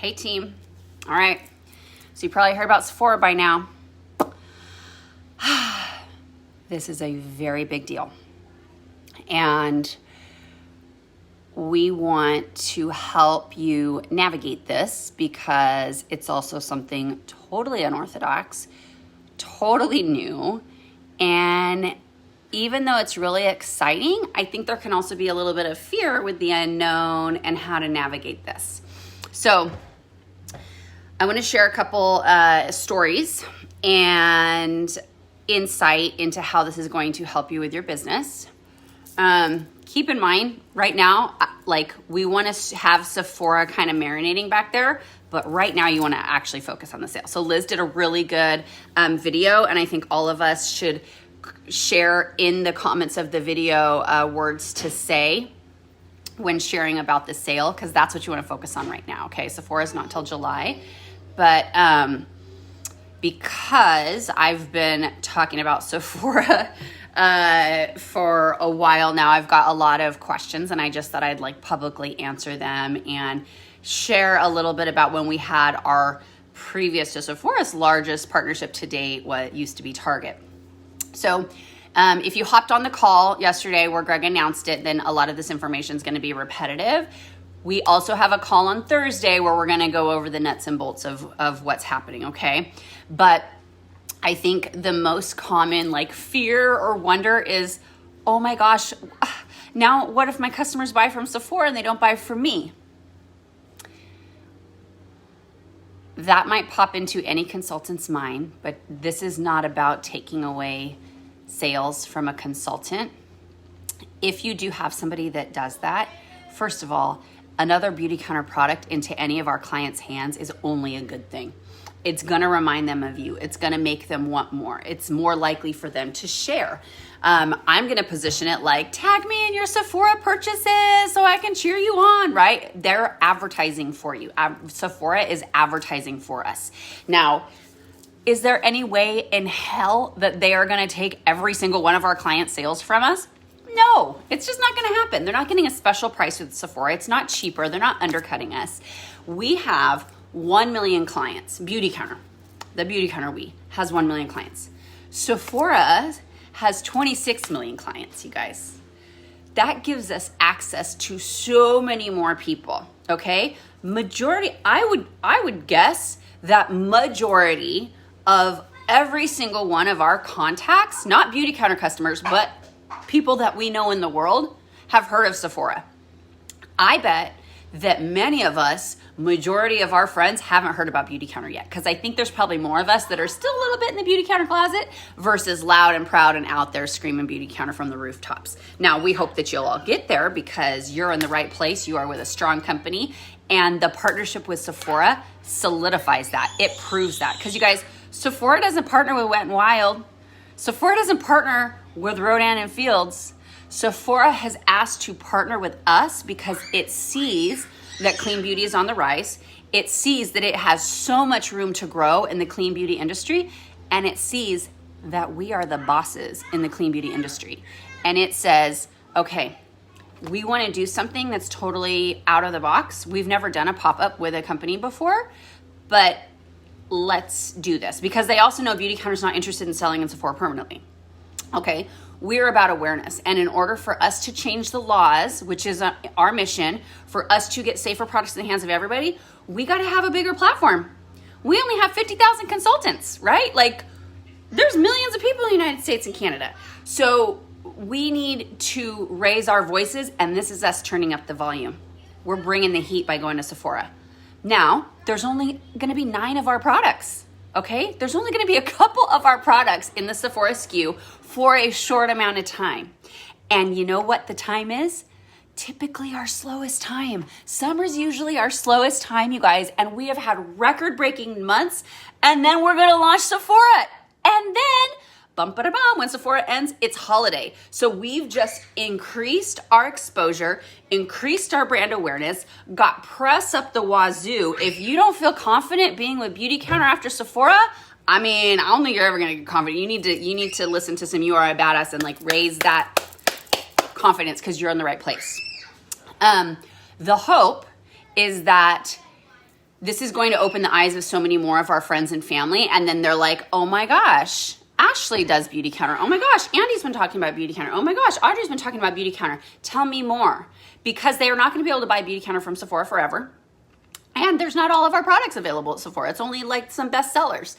Hey team. All right. So you probably heard about Sephora by now. This is a very big deal. And we want to help you navigate this because it's also something totally unorthodox, totally new. And even though it's really exciting, I think there can also be a little bit of fear with the unknown and how to navigate this. So I want to share a couple stories and insight into how this is going to help you with your business. Keep in mind right now, like we want to have Sephora kind of marinating back there, but right now you want to actually focus on the sale. So Liz did a really good video, and I think all of us should share in the comments of the video words to say when sharing about the sale, because that's what you want to focus on right now. Okay, Sephora's not till July, but because I've been talking about Sephora for a while now, I've got a lot of questions, and I just thought I'd like publicly answer them and share a little bit about when we had our previous to Sephora's largest partnership to date, what used to be Target. So if you hopped on the call yesterday where Greg announced it, then a lot of this information is going to be repetitive. We also have a call on Thursday where we're going to go over the nuts and bolts of what's happening, okay? But I think the most common like fear or wonder is, oh my gosh, now what if my customers buy from Sephora and they don't buy from me? That might pop into any consultant's mind, but this is not about taking away sales from a consultant. If you do have somebody that does that, first of all, another Beautycounter product into any of our clients' hands is only a good thing. It's gonna remind them of you. It's gonna make them want more. It's more likely for them to share. I'm gonna position it like, tag me in your Sephora purchases so I can cheer you on, right? They're advertising for you. Sephora is advertising for us. Now, is there any way in hell that they are gonna take every single one of our client sales from us? No, it's just not gonna happen. They're not getting a special price with Sephora. It's not cheaper. They're not undercutting us. We have 1 million clients. Beautycounter, the Beautycounter has 1 million clients. Sephora has 26 million clients, you guys. That gives us access to so many more people, okay? Majority, I would guess that majority of every single one of our contacts, not Beautycounter customers, but people that we know in the world have heard of Sephora. I bet that many of us, majority of our friends haven't heard about Beautycounter yet, because I think there's probably more of us that are still a little bit in the Beautycounter closet versus loud and proud and out there screaming Beautycounter from the rooftops. Now, we hope that you'll all get there because you're in the right place. You are with a strong company, and the partnership with Sephora solidifies that. It proves that, because you guys, Sephora doesn't partner with Wet n Wild. Sephora doesn't partner with Rodan and Fields. Sephora has asked to partner with us because it sees that clean beauty is on the rise. It sees that it has so much room to grow in the clean beauty industry, and it sees that we are the bosses in the clean beauty industry. And it says, okay, we want to do something that's totally out of the box. We've never done a pop-up with a company before, but let's do this, because they also know Beautycounter's not interested in selling in Sephora permanently. Okay, we're about awareness, and in order for us to change the laws, which is our mission, for us to get safer products in the hands of everybody, we got to have a bigger platform. We only have 50,000 consultants, right? Like, there's millions of people in the United States and Canada. So we need to raise our voices, and this is us turning up the volume. We're bringing the heat by going to Sephora. Now, there's only going to be 9 of our products. Okay, there's only going to be a couple of our products in the Sephora SKU for a short amount of time. And you know what the time is? Typically our slowest time. Summer's usually our slowest time, you guys, and we have had record-breaking months, and then we're going to launch Sephora. And then, bum-ba-da-bum, when Sephora ends, it's holiday. So we've just increased our exposure, increased our brand awareness, got press up the wazoo. If you don't feel confident being with Beautycounter after Sephora, I mean, I don't think you're ever gonna get confident. You need to listen to some You Are a Badass and like raise that confidence, because you're in the right place. The hope is that this is going to open the eyes of so many more of our friends and family. And then they're like, oh my gosh, Ashley does Beautycounter. Oh my gosh, Andy's been talking about Beautycounter. Oh my gosh, Audrey's been talking about Beautycounter. Tell me more. Because they are not going to be able to buy Beautycounter from Sephora forever. And there's not all of our products available at Sephora. It's only like some best sellers.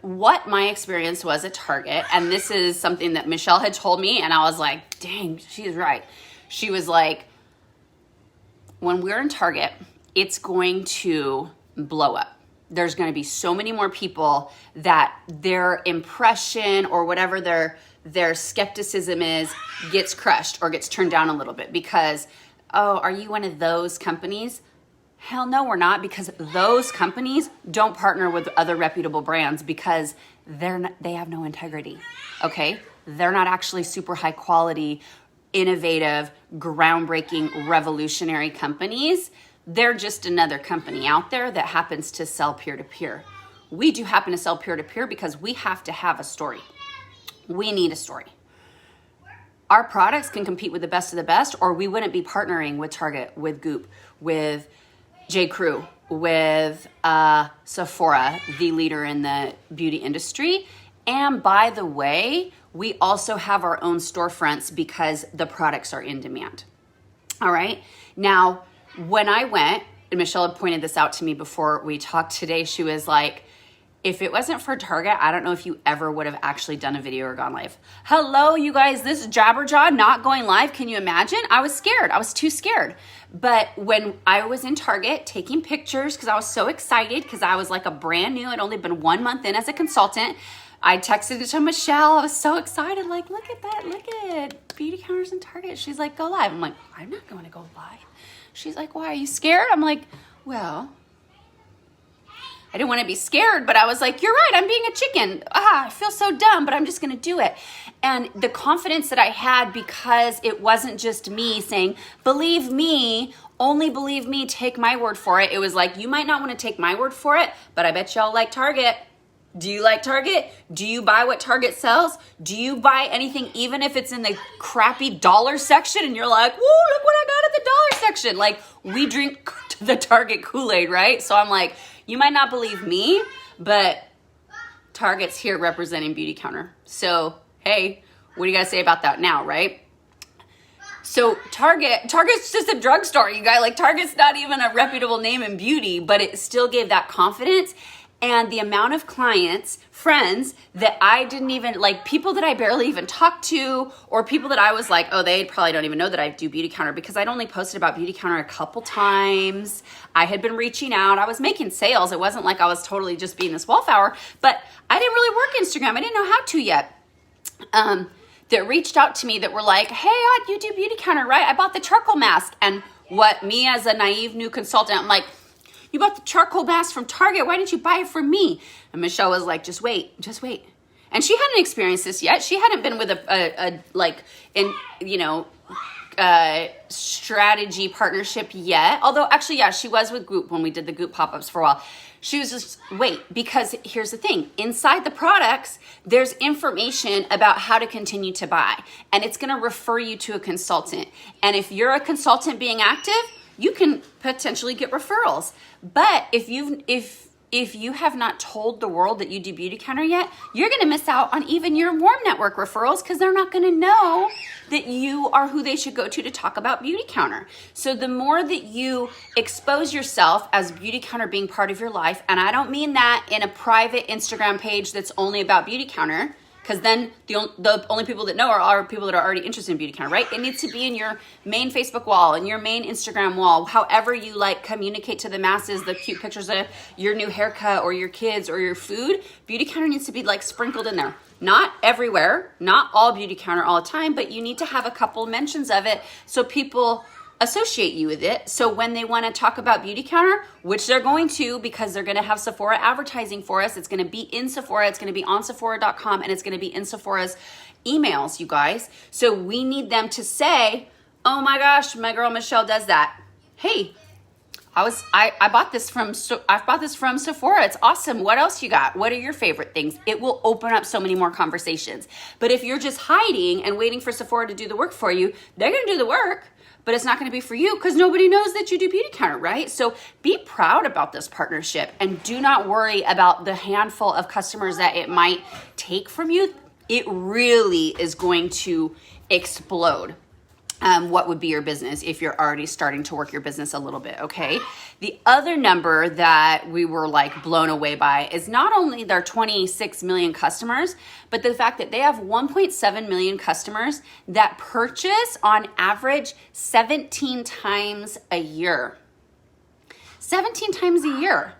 What my experience was at Target, and this is something that Michelle had told me, and I was like, dang, she's right. She was like, when we're in Target, it's going to blow up. There's going to be so many more people that their impression or whatever their skepticism is gets crushed or gets turned down a little bit because, oh, are you one of those companies? Hell no, we're not, because those companies don't partner with other reputable brands because they have no integrity, okay? They're not actually super high quality, innovative, groundbreaking, revolutionary companies. They're just another company out there that happens to sell peer-to-peer. We do happen to sell peer-to-peer because we have to have a story. We need a story. Our products can compete with the best of the best, or we wouldn't be partnering with Target, with Goop, with J. Crew, with Sephora, the leader in the beauty industry. And by the way, we also have our own storefronts because the products are in demand. All right. Now, when I went, and Michelle had pointed this out to me before we talked today, she was like, if it wasn't for Target, I don't know if you ever would have actually done a video or gone live. Hello, you guys, this Jabberjaw not going live. Can you imagine? I was scared. I was too scared. But when I was in Target taking pictures, because I was so excited, because I was like a brand new, I'd only been 1 month in as a consultant, I texted it to Michelle. I was so excited. Like, look at that. Look at Beautycounters in Target. She's like, go live. I'm like, I'm not going to go live. She's like, why? Are you scared? I'm like, well, I didn't want to be scared, but I was like, you're right, I'm being a chicken. I feel so dumb, but I'm just going to do it. And the confidence that I had, because it wasn't just me saying, believe me, only believe me, take my word for it. It was like, you might not want to take my word for it, but I bet y'all like Target. Do you like Target? Do you buy what Target sells? Do you buy anything, even if it's in the crappy dollar section and you're like, whoa, look what I got at the dollar section. Like, we drink the Target Kool-Aid, right? So I'm like, you might not believe me, but Target's here representing Beautycounter. So, hey, what do you guys say about that now, right? So Target's just a drugstore, you guys. Like, Target's not even a reputable name in beauty, but it still gave that confidence. And the amount of clients, friends that I didn't even, like, people that I barely even talked to, or people that I was like, oh, they probably don't even know that I do Beautycounter, because I'd only posted about Beautycounter a couple times. I had been reaching out. I was making sales. It wasn't like I was totally just being this wallflower, but I didn't really work Instagram. I didn't know how to yet. That reached out to me that were like, hey, you do Beautycounter, right? I bought the charcoal mask. And what, me as a naive new consultant, I'm like, you bought the charcoal mask from Target. Why didn't you buy it from me? And Michelle was like, just wait. And she hadn't experienced this yet. She hadn't been with a strategy partnership yet. Although actually, yeah, she was with Goop when we did the Goop pop-ups for a while. She was just, wait, because here's the thing. Inside the products, there's information about how to continue to buy. And it's going to refer you to a consultant. And if you're a consultant being active, you can potentially get referrals. But if you have not told the world that you do Beautycounter yet, you're going to miss out on even your warm network referrals, because they're not going to know that you are who they should go to talk about Beautycounter. So the more that you expose yourself as Beautycounter being part of your life, and I don't mean that in a private Instagram page that's only about Beautycounter, because then the only people that know are people that are already interested in Beautycounter, right? It needs to be in your main Facebook wall and your main Instagram wall, however you like communicate to the masses the cute pictures of your new haircut or your kids or your food. Beautycounter needs to be like sprinkled in there. Not everywhere, not all Beautycounter all the time, but you need to have a couple mentions of it so people associate you with it. So when they want to talk about Beautycounter, which they're going to, because they're going to have Sephora advertising for us, it's going to be in Sephora, it's going to be on Sephora.com, and it's going to be in Sephora's emails, you guys. So we need them to say, oh my gosh, my girl Michelle does that. Hey, I bought this from Sephora. It's awesome. What else you got? What are your favorite things? It will open up so many more conversations. But if you're just hiding and waiting for Sephora to do the work for you, they're going to do the work, but it's not going to be for you because nobody knows that you do Beautycounter, right? So be proud about this partnership and do not worry about the handful of customers that it might take from you. It really is going to explode. What would be your business if you're already starting to work your business a little bit, okay? The other number that we were like blown away by is not only their 26 million customers, but the fact that they have 1.7 million customers that purchase on average 17 times a year. 17 times a year.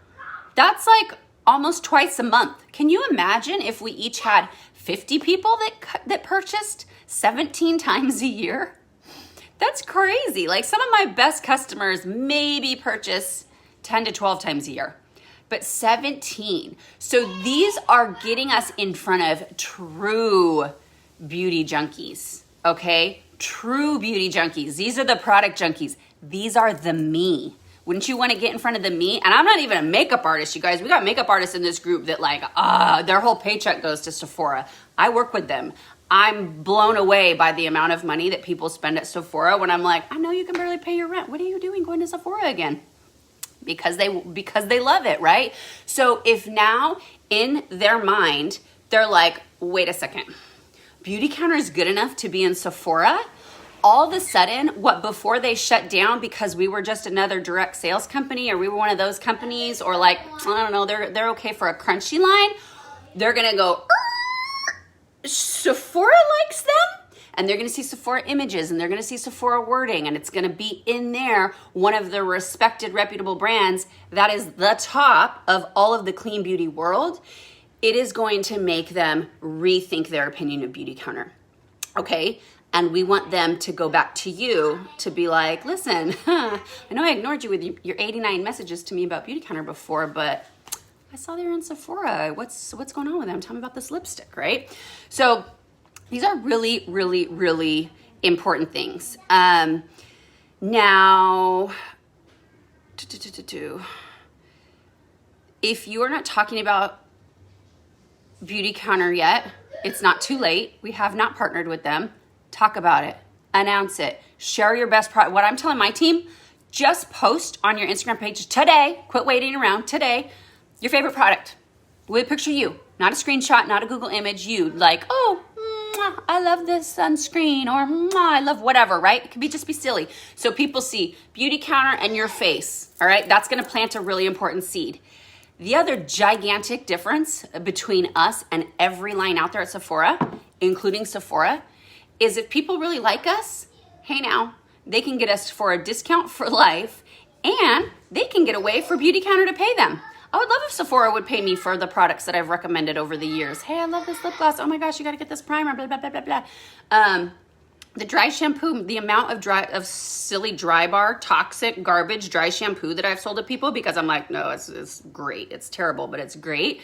That's like almost twice a month. Can you imagine if we each had 50 people that purchased 17 times a year? That's crazy. Like some of my best customers maybe purchase 10 to 12 times a year, but 17. So these are getting us in front of true beauty junkies, okay? True beauty junkies. These are the product junkies. These are the me. Wouldn't you want to get in front of the me? And I'm not even a makeup artist, you guys. We got makeup artists in this group that like, their whole paycheck goes to Sephora. I work with them. I'm blown away by the amount of money that people spend at Sephora when I'm like, I know you can barely pay your rent. What are you doing going to Sephora again? Because they love it, right? So if now in their mind, they're like, wait a second, Beautycounter is good enough to be in Sephora? All of a sudden, what before they shut down because we were just another direct sales company or we were one of those companies or like, I don't know, they're okay for a crunchy line, they're gonna go, Sephora likes them, and they're going to see Sephora images and they're going to see Sephora wording, and it's going to be in there, one of the respected, reputable brands that is the top of all of the clean beauty world. It is going to make them rethink their opinion of Beautycounter, okay? And we want them to go back to you to be like, listen, I know I ignored you with your 89 messages to me about Beautycounter before, but I saw they're in Sephora. What's going on with them? Tell me about this lipstick, right? So these are really, really, really important things. Now, if you are not talking about Beautycounter yet, it's not too late. We have not partnered with them. Talk about it. Announce it. Share your best product. What I'm telling my team, just post on your Instagram page today. Quit waiting around today. Your favorite product with a picture of you, not a screenshot, not a Google image, you like, oh, I love this sunscreen or I love whatever, right? It could be just be silly. So people see Beautycounter and your face, all right? That's gonna plant a really important seed. The other gigantic difference between us and every line out there at Sephora, including Sephora, is if people really like us, hey now, they can get us for a discount for life and they can get away for Beautycounter to pay them. I would love if Sephora would pay me for the products that I've recommended over the years. Hey, I love this lip gloss. Oh my gosh, you got to get this primer, blah, blah, blah, blah, blah. The dry shampoo, the amount of silly dry bar, toxic, garbage dry shampoo that I've sold to people because I'm like, no, it's great. It's terrible, but it's great.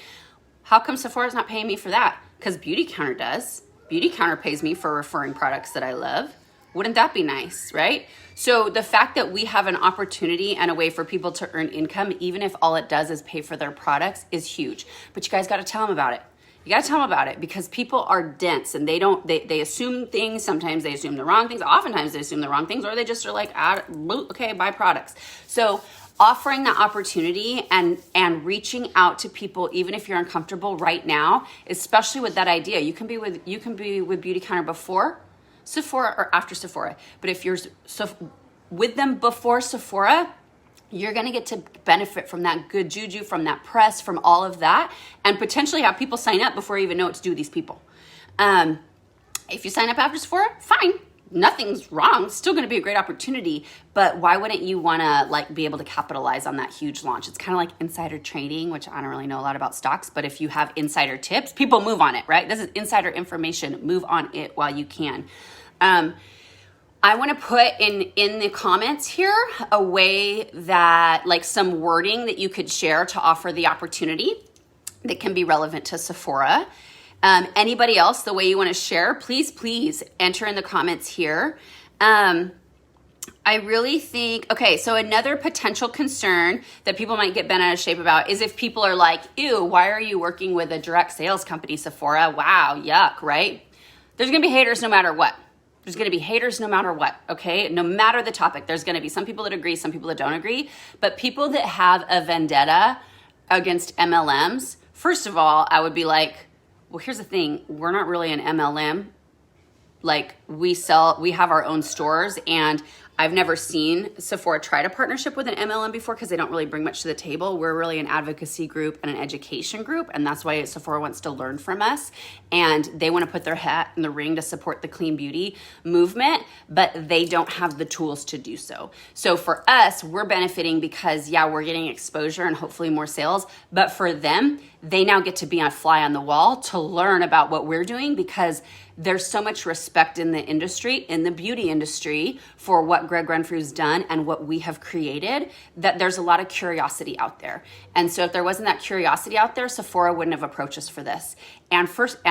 How come Sephora's not paying me for that? Because Beautycounter does. Beautycounter pays me for referring products that I love. Wouldn't that be nice, right? So the fact that we have an opportunity and a way for people to earn income, even if all it does is pay for their products, is huge. But you guys got to tell them about it. You got to tell them about it because people are dense and they assume things. Sometimes they assume the wrong things. Oftentimes they assume the wrong things, or they just are like, okay, buy products. So offering that opportunity and reaching out to people, even if you're uncomfortable right now, especially with that idea, you can be with Beautycounter before Sephora or after Sephora. But if you're with them before Sephora, you're going to get to benefit from that good juju, from that press, from all of that, and potentially have people sign up before you even know what to do with these people. If you sign up after Sephora, fine. Nothing's wrong. Still going to be a great opportunity, but why wouldn't you want to like be able to capitalize on that huge launch? It's kind of like insider trading, which I don't really know a lot about stocks, but if you have insider tips, people move on it, right? This is insider information. Move on it while you can. I want to put in the comments here a way that like some wording that you could share to offer the opportunity that can be relevant to Sephora. Anybody else, the way you want to share, please enter in the comments here. I really think, okay, so another potential concern that people might get bent out of shape about is if people are like, ew, why are you working with a direct sales company, Sephora? Wow, yuck, right? There's going to be haters no matter what. There's going to be haters no matter what, okay? No matter the topic, there's going to be some people that agree, some people that don't agree. But people that have a vendetta against MLMs, first of all, I would be like, well, here's the thing. We're not really an MLM. Like, we have our own stores, and I've never seen Sephora try to partnership with an MLM before because they don't really bring much to the table. We're really an advocacy group and an education group, and that's why Sephora wants to learn from us. And they want to put their hat in the ring to support the clean beauty movement, but they don't have the tools to do so. So for us, we're benefiting because, yeah, we're getting exposure and hopefully more sales, but for them, they now get to be a fly on the wall to learn about what we're doing because there's so much respect in the industry, in the beauty industry, for what Greg Renfrew's done and what we have created, that there's a lot of curiosity out there. And so if there wasn't that curiosity out there, Sephora wouldn't have approached us for this. And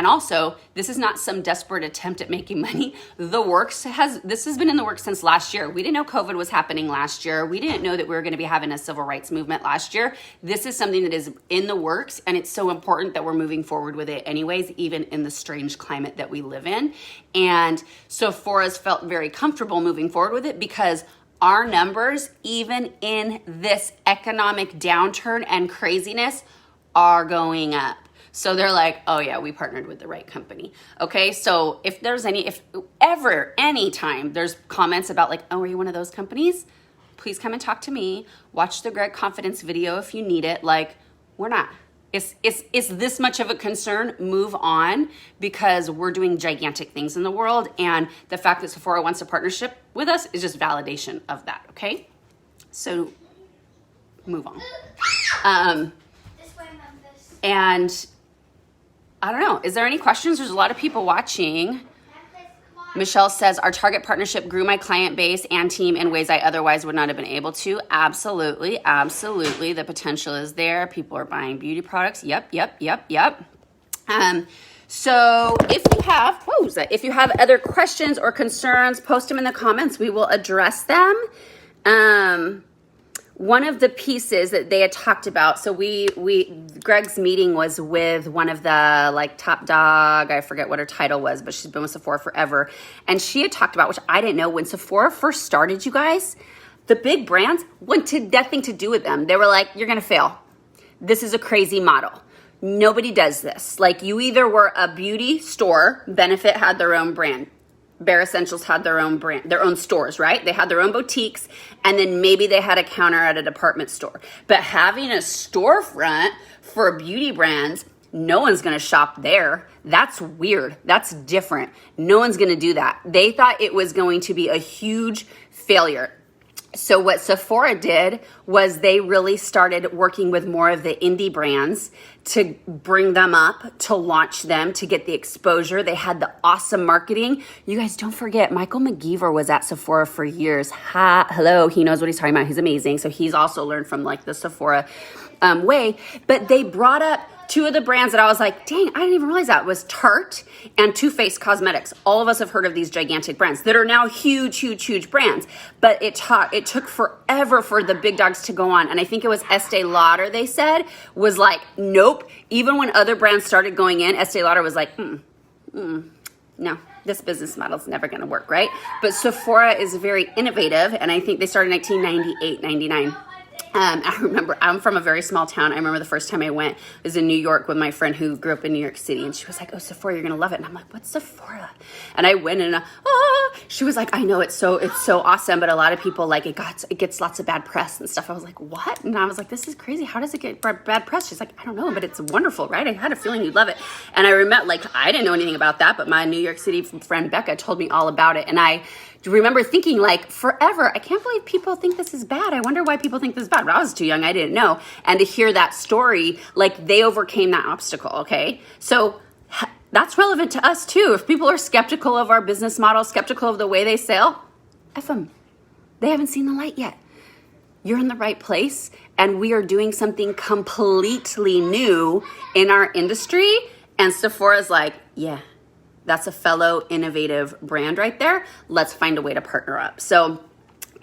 also, this is not some desperate attempt at making money. This has been in the works since last year. We didn't know COVID was happening last year. We didn't know that we were going to be having a civil rights movement last year. This is something that is in the works, and it's so important that we're moving forward with it anyways, even in the strange climate that we live in. And Sephora's felt very comfortable moving forward with it because our numbers, even in this economic downturn and craziness, are going up. So they're like, oh yeah, we partnered with the right company. Okay, so if ever, anytime there's comments about like, oh, are you one of those companies? Please come and talk to me. Watch the Greg Confidence video if you need it. Like, we're not. It's this much of a concern? Move on, because we're doing gigantic things in the world, and the fact that Sephora wants a partnership with us is just validation of that, okay? So move on. And I don't know, is there any questions? There's a lot of people watching. Michelle says, our Target partnership grew my client base and team in ways I otherwise would not have been able to. Absolutely, absolutely. The potential is there. People are buying beauty products. Yep. So if you have other questions or concerns, post them in the comments. We will address them. One of the pieces that they had talked about, so Greg's meeting was with one of the like top dog, I forget what her title was, but she's been with Sephora forever. And she had talked about, which I didn't know, when Sephora first started, you guys, the big brands wanted nothing to do with them. They were like, you're going to fail. This is a crazy model. Nobody does this. Like, you either were a beauty store, Benefit had their own brand. Bare Essentials had their own brand, their own stores, right? They had their own boutiques, and then maybe they had a counter at a department store. But having a storefront for beauty brands, no one's going to shop there. That's weird. That's different. No one's going to do that. They thought it was going to be a huge failure. So what Sephora did was they really started working with more of the indie brands to bring them up, to launch them, to get the exposure. They had the awesome marketing. You guys, don't forget, Michael McGeever was at Sephora for years. Hello, he knows what he's talking about. He's amazing. So he's also learned from like the Sephora way. But they brought up two of the brands that I was like, dang, I didn't even realize that was Tarte and Too Faced Cosmetics. All of us have heard of these gigantic brands that are now huge brands. But it took forever for the big dogs to go on. And I think it was Estee Lauder, they said, was like, nope. Even when other brands started going in, Estee Lauder was like, no, this business model is never going to work, right? But Sephora is very innovative. And I think they started in 1998, 99. I remember, I'm from a very small town. I remember the first time I went was in New York with my friend who grew up in New York City. And she was like, oh, Sephora, you're going to love it. And I'm like, what's Sephora? And I went and, she was like, I know, it's so awesome. But a lot of people, like, it gets lots of bad press and stuff. I was like, what? And I was like, this is crazy. How does it get bad press? She's like, I don't know, but it's wonderful, right? I had a feeling you'd love it. And I remember, like, I didn't know anything about that, but my New York City friend Becca told me all about it. And I remember thinking, like, forever, I can't believe people think this is bad. I wonder why people think this is bad. But I was too young. I didn't know. And to hear that story, like, they overcame that obstacle, okay? So that's relevant to us, too. If people are skeptical of our business model, skeptical of the way they sell, F them. They haven't seen the light yet. You're in the right place, and we are doing something completely new in our industry. And Sephora's like, yeah, that's a fellow innovative brand right there. Let's find a way to partner up. So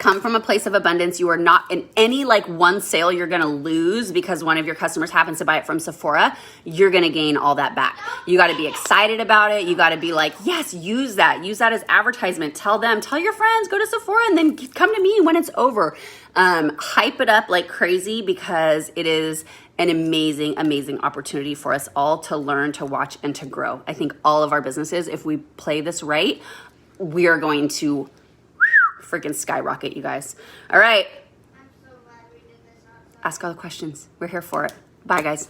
Come from a place of abundance. You are not in any like one sale you're gonna lose because one of your customers happens to buy it from Sephora. You're gonna gain all that back. You gotta be excited about it. You gotta be like, yes, use that. Use that as advertisement. Tell them, tell your friends, go to Sephora and then come to me when it's over. Hype it up like crazy because it is an amazing, amazing opportunity for us all to learn, to watch, and to grow. I think all of our businesses, if we play this right, we are going to freaking skyrocket, you guys. All right. I'm so glad we did this outside. Ask all the questions. We're here for it. Bye, guys.